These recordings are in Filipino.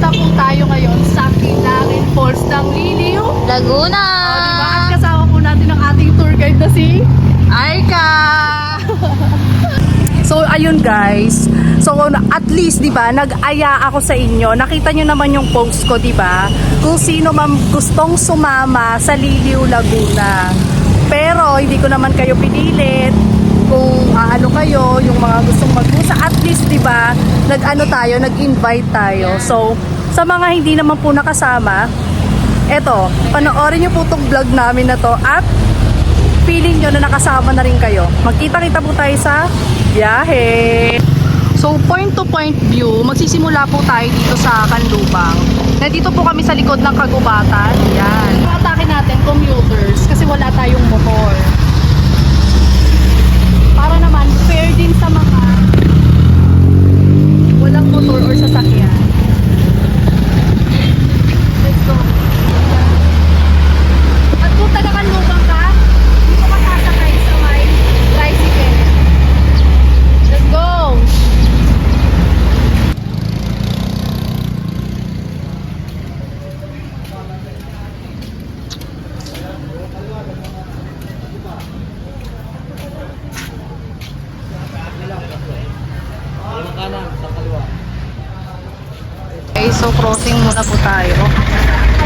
Pupunta po tayo ngayon sa Kilarin Falls ng Liliw, Laguna! Diba? At kasama po natin ang ating tour guide na si Aika! So ayun guys, so at least 'di ba, nag-aya ako sa inyo. Nakita niyo naman yung post ko, 'di ba? Kung sino man gustong sumama sa Liliw, Laguna. Pero hindi ko naman kayo pinilit kung ano kayo, yung mga gustong magpusa. At least 'di ba, nag-invite tayo. So sa mga hindi naman po nakasama, eto, panoorin niyo po tong vlog namin na to at feeling nyo na nakasama na rin kayo. Magkita-kita po tayo sa biyahe. So, point to point view, magsisimula po tayo dito sa Kanlubang. Nandito po kami sa likod ng kagubatan. Yan. Ang atake natin, commuters, kasi wala tayong motor. Para naman, fair din sa mga walang motor or sasakyan. Let's go. At kung taga Kanlubang ka, dito ka sasakay sa may tricycle. Let's go! Okay, so crossing muna po tayo.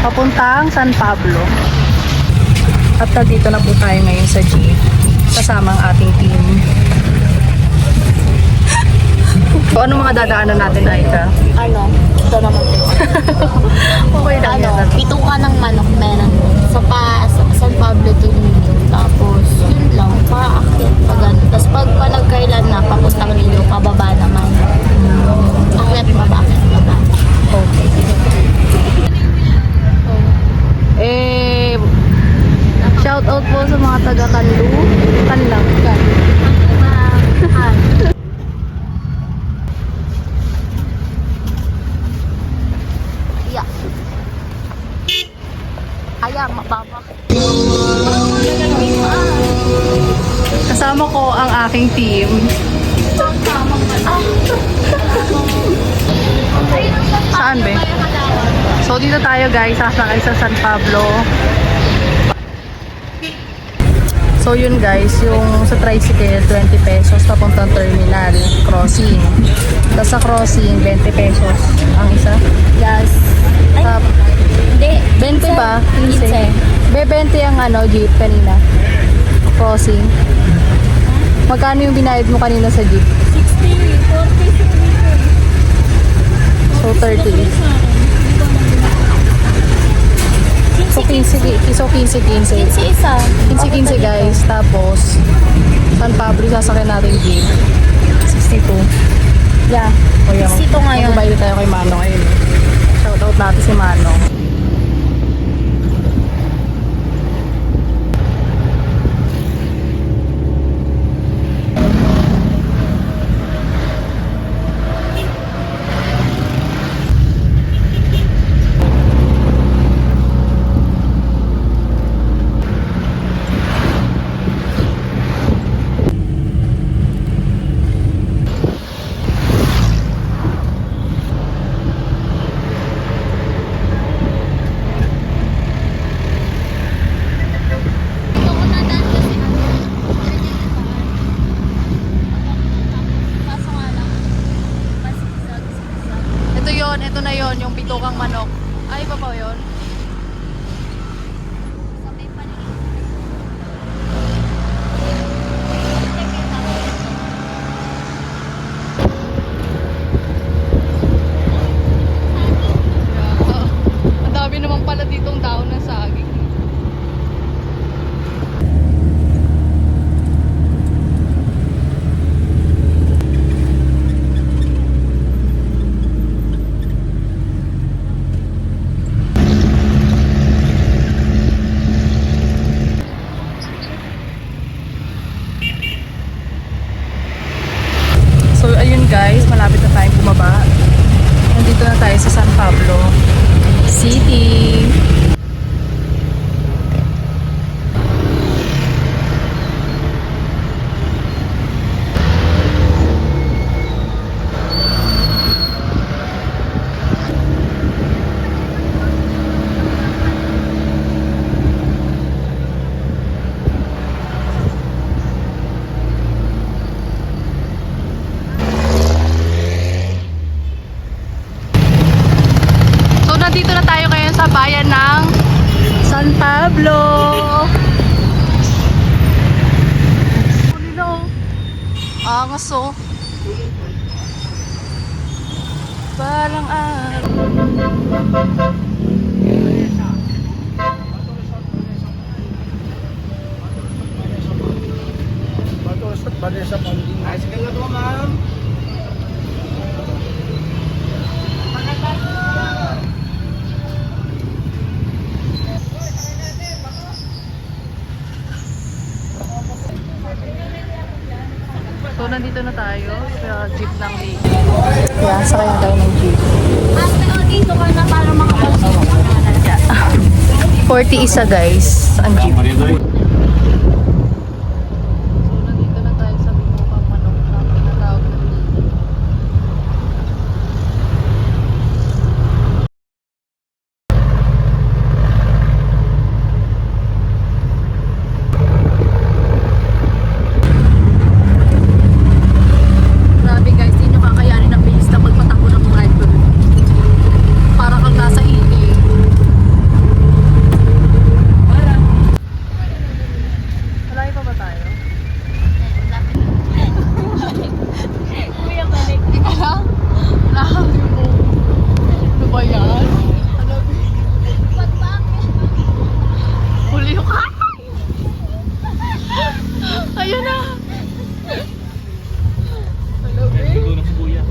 Papuntang San Pablo. At dito na po tayo ngayon sa jeep. Kasama ang ating team. So, ano mga dadaanan natin, Aika? Ito naman ito. Okay lang yan. Pituka ng manok meron. Sa San Pablo to Lilo. Tapos, yun lang, paakyat pa ganun. Tapos pag panagkailan na, papuntang Lilo, pababa naman. Akyat, baba. Okay. Shout out po sa mga taga Kanlang. Yeah. Kaya, mababa. Kasama ko ang aking team. Saan ba? So dito tayo guys, sasakay sa San Pablo. So yun guys, yung sa tricycle 20 pesos papuntang terminal crossing. Tapos sa crossing 20 pesos ang isa. Yes. Ay, hindi. 20 ba? 15. 15. Be 20 ang jeep kanina. Crossing. Magkano yung binayad mo kanina sa jeep? 60, 40, So 30. So 15. So 15. 15 isa. 15 guys. Tapos San Pablo sasakyan natin jeep. 62. Yeah. O yan. 62 ngayon. Magbabayad tayo kay Manong ayun. Shoutout natin si Manong. Ito na yon yung pitukang manok. Ay, pa pa yun? Ang dami naman pala ditong daon ng saging. So ayun guys, malapit na tayong bumaba. Nandito na tayo sa San Pablo City. nandito na tayo ngayon sa bayan ng San Pablo. Kulino. Angas oh. Parang Sige nga to, ma'am. So, nandito na tayo sa jeep ng Lady. Yeah, sakay na tayo ng jeep. Ate, o dito ka na para makapagsin ka na dyan. 40 isa guys, ang jeep. So, nandito na tayo sa Bimukang Manok Shop. Tinatawag na Lady. Grabe guys, hindi nyo kakayanin ang bilis na magpatakbo ng driver. Para kang nasa ini. Malayo pa ba tayo? Kuya, balik. Ika lang. Nakakali mo. Ano ba yan? Ano ba? Ba't bakit? Huli yung Ayun na. Ano ba? Tulong si kuya.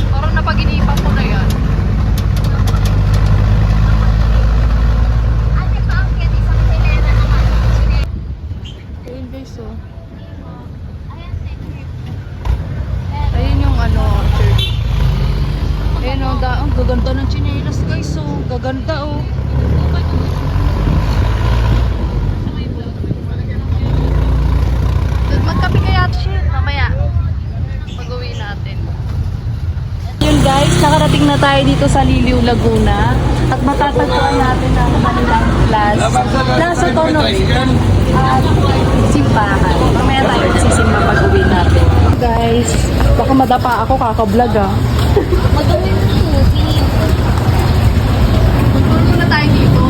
Parang napag-inipan ko na yan. Ate, bakit? Isang silera naman. Ayun guys oh. Ayan, secret. Ayun yung ano, church. Ayun oh, ang gaganda ng chinelas guys oh. Gaganda oh. Magkape kaya shit mamaya. Pag-uwi natin. Yun guys, nakarating na tayo dito sa Liliw, Laguna. At matatagpuan natin ang kanilang class na sa tono at simbahan. Mamaya tayo magsisimba pag-uwi natin. Guys, baka madapa ako kaka-vlog ah. Madumi mo tubig. Magturo muna tayo dito.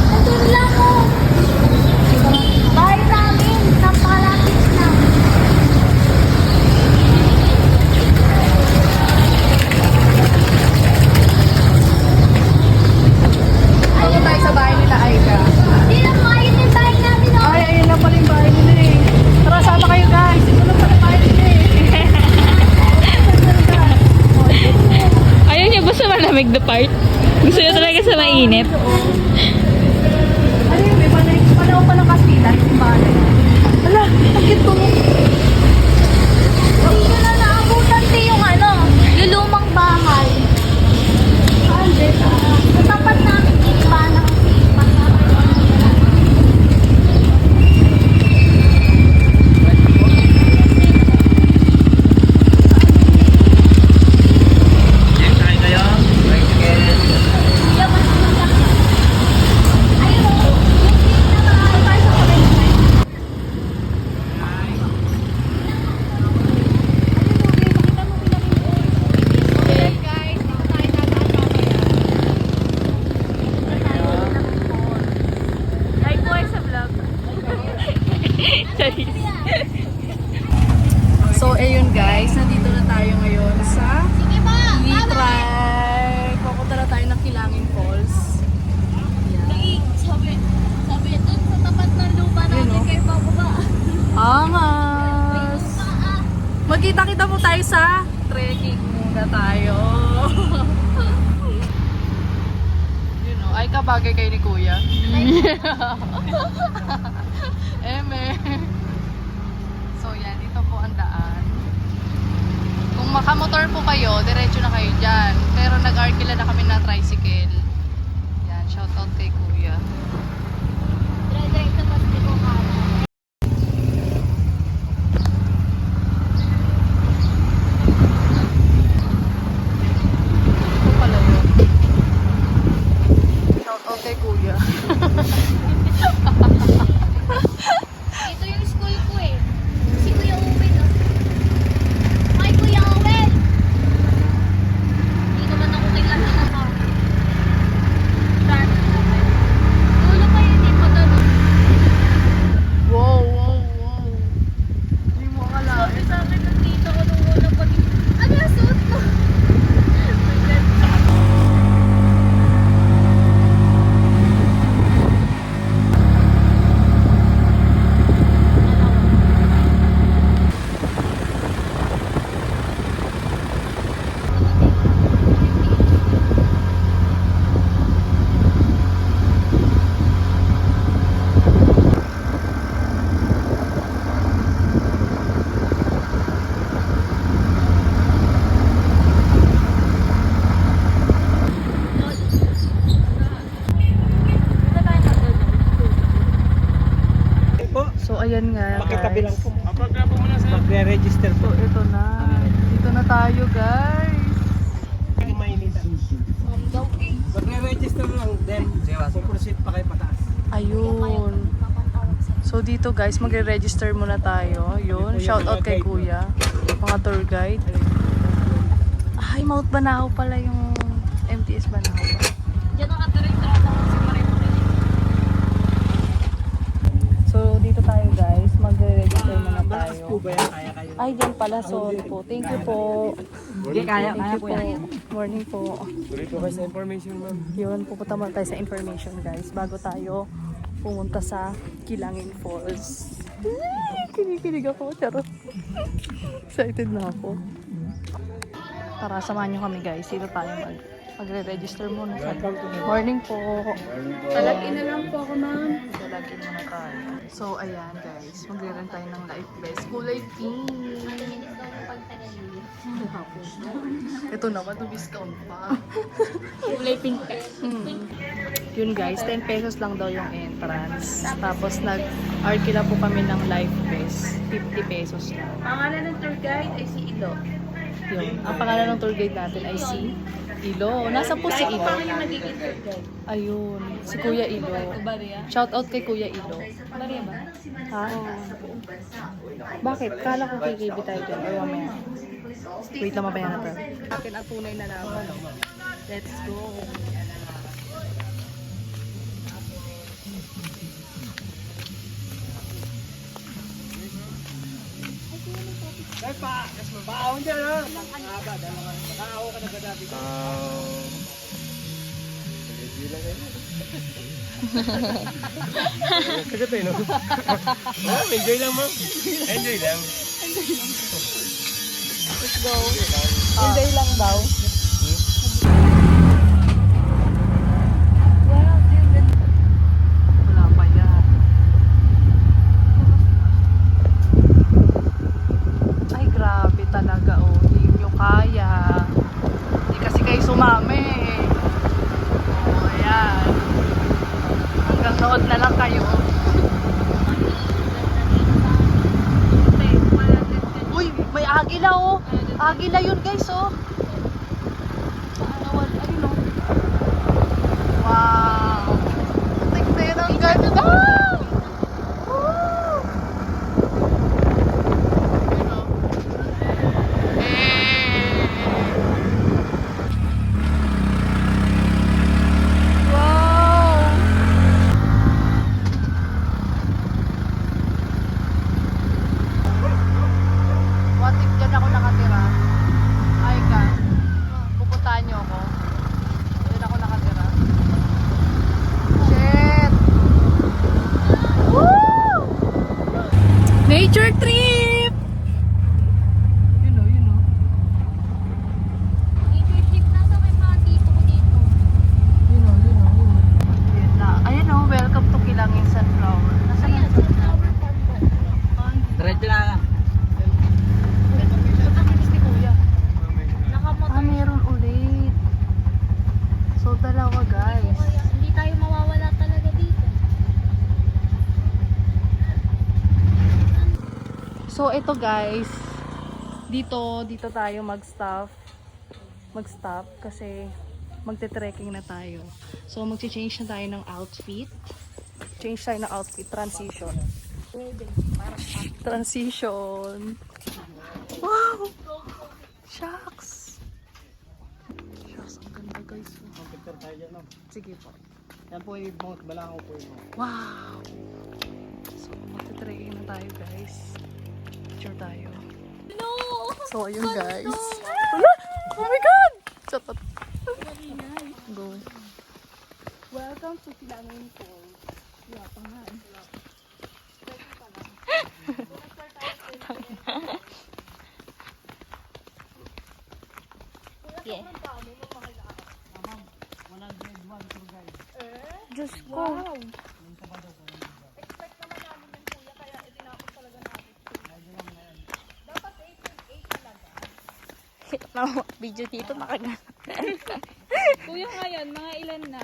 Nandun lang oh. Bahay namin. Napalapit na. Ayun tayo sa bahay nila Aika. Hindi lang maayos yung bahay namin oh. Ay, ayun lang pala yung bahay nila eh. Tara, sama kayo guys. Ito lang pala yung bahay nila eh. Ayaw niyo ba sa malamig na part? Gusto niyo talaga sa mainit? Ano yun, may panahon pa ng Kastila, yung bahay. Ala, ang cute ko. Hindi nyo na naabutan din yung ano, yung lumang bahay. Sa tapat namin, iba na kasi. Yes, kain kayo. Right again. Kuya, mas malaki. Ayun oh, yung seat na bahay tayo sa kulay. Okay guys, dito tayo tataan mamaya. Like ko ay sa vlog. So, ayun guys, nandito na tayo ngayon sa Sige ba? Litray. Pupunta na tayo ng Kilangin Falls. Sabi niya, dun sa tapat ng lupa namin Yun, oh. kayo bababa. Angas! Magkita-kita po tayo sa trekking muna tayo. Yun o, ay kabagay kayo ni Kuya. Eme. makamotor po kayo, diretso na kayo dyan. Pero nag-arkila na kami ng tricycle. Yan, shoutout kay Kuya. Dire-diretso pa ko kanan. Ito pala yun. Shoutout kay Kuya. Ito yung school ko eh. Si Kuya Owen. Oh. Hi Kuya Owen! Hindi naman ako kilala ka. Dulo pa yun eh, padalo. Wow, wow, wow. Hindi mo Sabi akalain. sa akin ng tito ko nung una pag... Ano yung suot mo? My God. Po, So, ayan nga, makitabi lang guys. po. Magre-register po. So, ito na. Dito na tayo, guys. Hindi mainitan. Magre-register lang, then puproceed pa kayo pataas. Ayun. So, dito, guys, magre-register muna tayo. Yun. Shoutout kay Kuya. Mga tour guide. Ay, Mount Banahaw pala yung MTS Banahaw. Diyan ang katarin-taran ako si Marimar. So, dito tayo, guys. Magre-register muna Malakas po tayo. ba yan? Kaya kayo? Ay, dyan pala. Sorry po. Thank you po. Hindi, kaya Thank you po. Morning po. Tuloy po kayo sa information, ma'am. Yun, pupunta muna tayo sa information, guys. Bago tayo pumunta sa Kilangin Falls. Kinikilig ako. Charot. Excited na ako. Tara, samahan nyo kami, guys. Dito tayo magre-register muna. Morning po. Talagin na lang po ako, ma'am. Lagi muna tayo. So, ayan, guys. Magre-rent tayo ng life vest. Kulay pink. Ito naman, to discount pa. Kulay pink ka. Yun guys, 10 pesos lang daw yung entrance. Tapos nag-arkila po kami ng life vest. 50 pesos na. Pangalan ng tour guide ay si Ilo. Yun. Ang pangalan ng tour guide natin ay si Ilo. Nasa po si Ilo? yung nagiging tour guide? Ayun, si Kuya Ilo. Shout out kay Kuya Ilo. Maria ba? Ha? Bakit? Kala ko kikibi tayo dyan. Or mamaya. Wait lang, mabaya natin. Akin ang tunay na laban. Let's go. Ay pa, kas mabaon dyan ha. Haba, dalawa. Nakaaho ka na ba dati? Enjoy lang kayo. Sagot eh, no? Oh, enjoy lang, ma'am. Enjoy lang. Let's go. Enjoy lang daw. Wala pa yan. Ay, grabe talaga, oh. Hindi nyo kaya. Hindi kasi kayo sumami. Oh, ayan. Hanggang nood na lang kayo. Uy, may agila, oh. Agila yun, guys, oh. Ayun, oh. Wow. Tignan ang ganda. Woo! Ayun, oh. Wow. What if dyan ako nakatira? Ay ka, pupuntahan niyo ako. Dyan ako nakatira. Shit! Woo! Nature trip! Yun o, yun o. Internship na sa may mga tito ko dito. Yun o, yun o. Yun na. Ayun o, welcome to Kilangin Sunflower. Nasaan Ayan, yan? sunflower farm po. Diretso lang. Punta kami ni Kuya. So, ito guys, dito tayo mag-stop kasi magte-trekking na tayo. So, magche-change na tayo ng outfit. Change tayo ng outfit. Transition. Transition. Wow! Shucks! Shucks, ang ganda guys. Ang picture tayo dyan, ma'am. Sige po. Yan po yung Mount Balakaw po yun. Wow! So, magte-trekking na tayo guys. Picture tayo. No! So, ayun guys. Wala! Oh my God! Shut up. Go. Welcome to Silangan Falls. Yeah, pangan. Yeah. 101 tour guide. Diyos ko. Expect naman namin yung kuya, kaya itinapos talaga namin. Dapat 8.8 talaga. Video dito nakagana. Kuya ngayon, mga ilan na?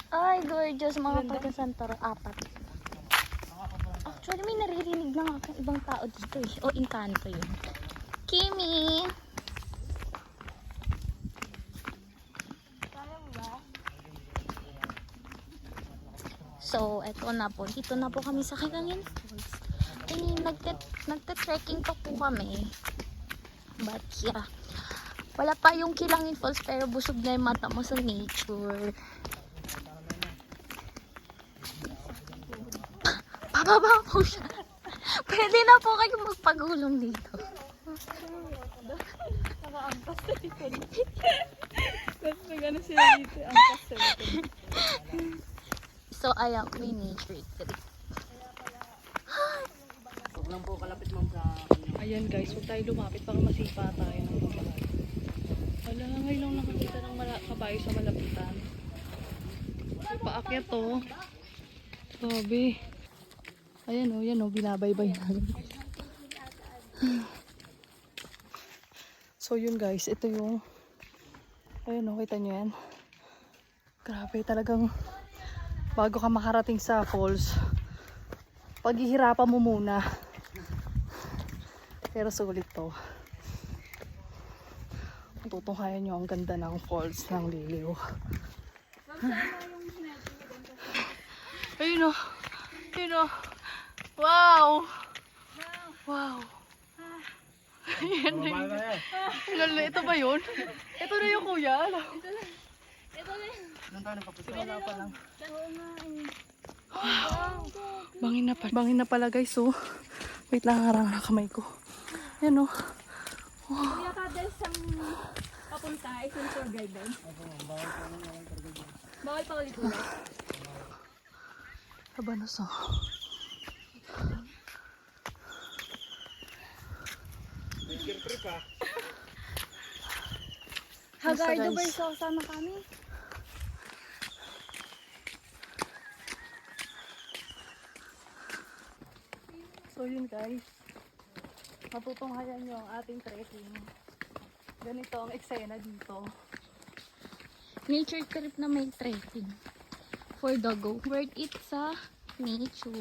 Ay, gorgeous mga taga-Santoro. 4. Actually, may naririnig lang akong ibang tao dito eh. O, Encanto yun. Kimi! So, eto na po. Dito na po kami sa Kilangin Falls. I mean, nagte-trekking pa po kami. But yeah. Wala pa yung Kilangin Falls pero busog na yung mata mo sa nature. Pababa po siya. Pwede na po kayo magpagulong dito. Tapos nag-ano sila dito, ang kasal. So, ayan, may nature trip. Huwag lang po kalapit, ma'am, sa Ayan guys, huwag tayo lumapit baka masipa tayo ng kabayo. Wala nga ngayon lang nakakita ng kabayo sa malapitan. May paakyat to. Sabi. Ayan o, yan o, binabaybay namin. So yun guys, ito yung ayan o, kita nyo yan. Grabe talagang bago ka makarating sa falls, paghihirapan mo muna. Pero sulit to. Tutunghayan nyo ang ganda ng falls ng Liliw. Ayun o. Ayun o. Wow! Wow! Ayan na yun. Lalo, ito ba yun? Ito na yung kuya. Doon tayo nagpapusin. Wala pa lang. Bangin na pala guys. So, wait lang, harang na kamay ko. Yan o. Kuya ka dahil sa papunta, ay tour guide doon. Bawal pa ulit ulit. Habanos o. Trip ah. Hagardo Verso, sama kami. So yun guys. Matutunghayan nyo ang ating trekking. Ganito ang eksena dito. Nature trip na may trekking. For the go. Worth it sa nature.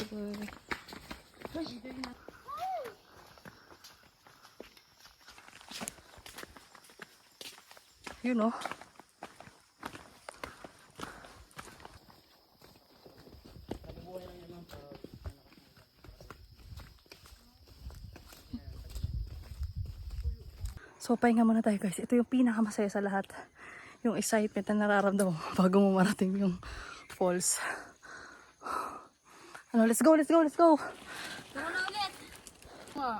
Yun o. So, pahinga muna tayo guys. Ito yung pinakamasaya sa lahat. Yung excitement na nararamdaman mo bago mo marating yung falls. Ano, let's go, let's go, let's go!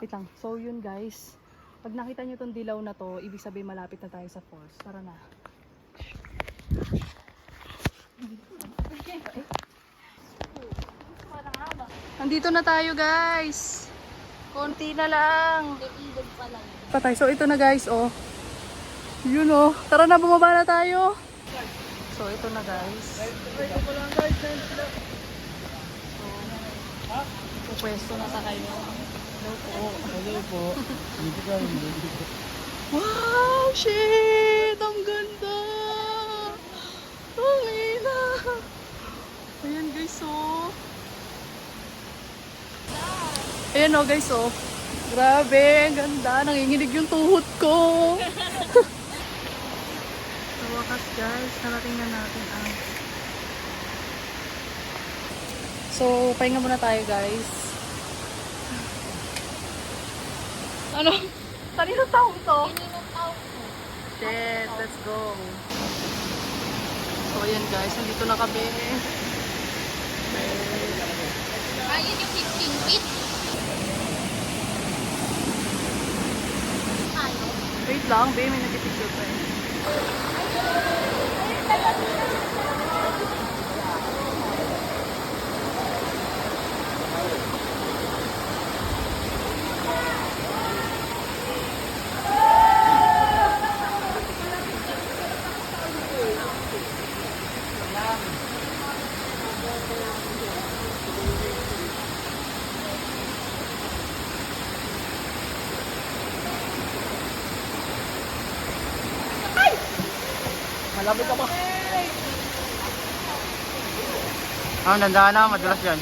Wait lang. So, yun guys. Pag nakita nyo tong dilaw na to, ibig sabihin malapit na tayo sa falls. Tara na. Nandito na tayo guys. Konti na lang. Ilog pa lang. Patay. So ito na guys, oh. Yun oh. Tara na, bumaba na tayo. So ito na guys. So, pwesto na tayo. Hello po. Dito ka. Wow! Shit! Ang ganda! Ang ina! Ayan guys, oh. Ayan o guys oh. Grabe, ang ganda. Nanginginig yung tuhod ko. Sa wakas guys, narating na natin ang... So, pahinga muna tayo guys. Ano? Kanino tao to? Kaninong tao ko? Shit, let's go. So, ayan guys, nandito na kami. Ayun yung 15 feet. Ano? Wait lang, babe, may nagpipicture pa eh. Malapit ka ba? Dandahan na, madulas yan.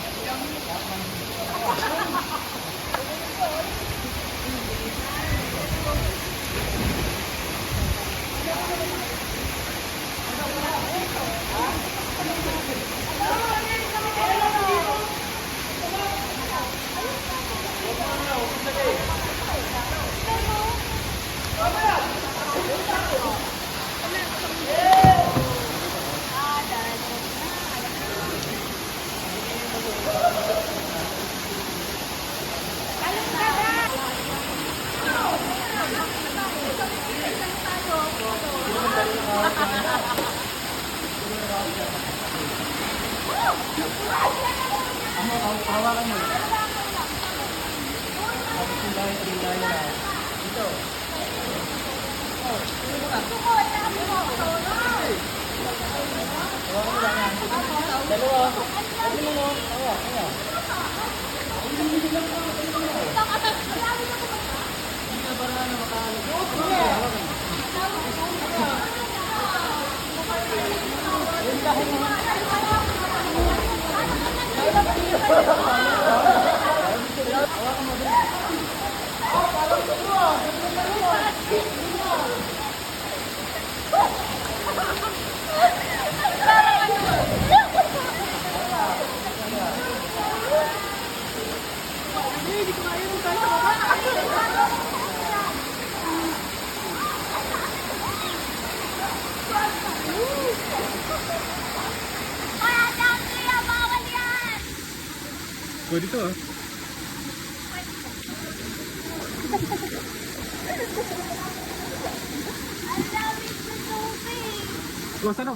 Pwede to ah. Kuwas ano?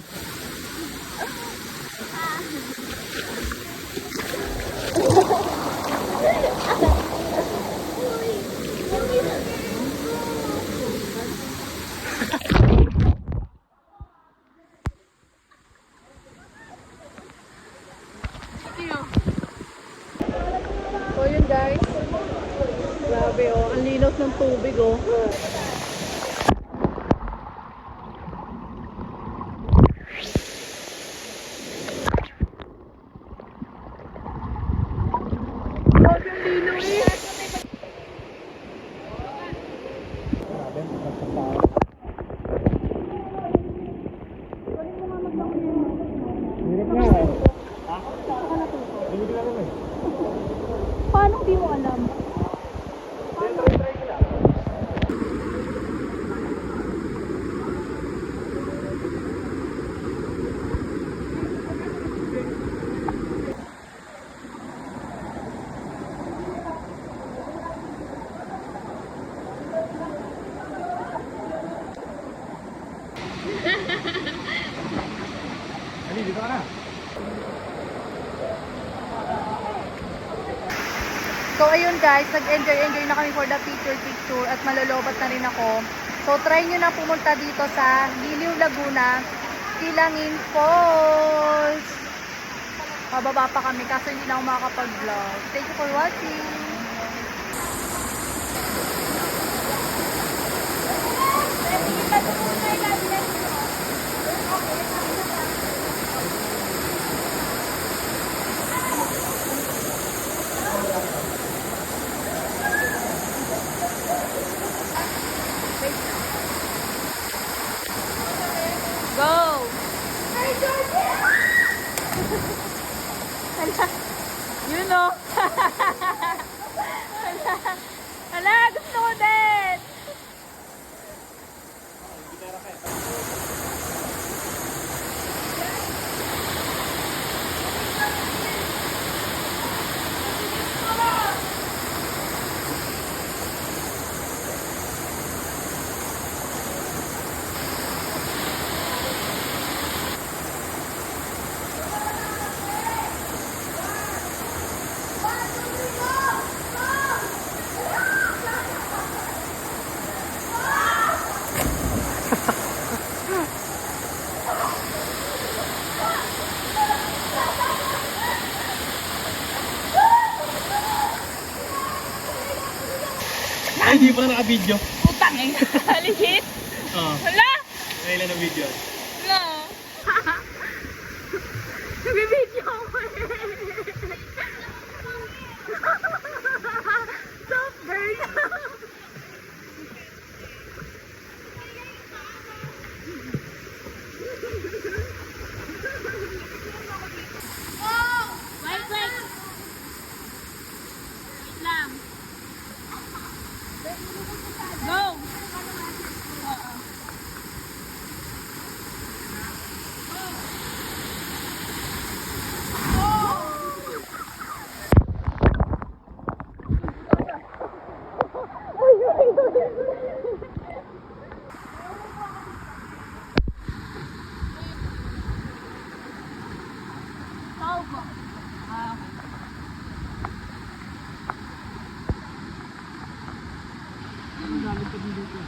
So yun guys. Grabe oh, ang linos ng tubig oh. Grabe ang lino eh. Paano di mo alam? Ali, dito ka na. So ayun guys, nag-enjoy na kami for the picture at malolobat na rin ako. So try nyo na pumunta dito sa Liliw, Laguna, Kilangin Falls. Pababa pa kami kasi hindi na ako makakapag-vlog. Thank you for watching! Yun o. Hala, gusto ko din. Ay, hindi pa na naka-video. Putang eh. Legit? Oo. Hala! Kailan ang video? No. Nabibidyo ako eh. Stop, girl. Wait, wait. Wait lang. Go! Tao ba? Ang gamit ko dito.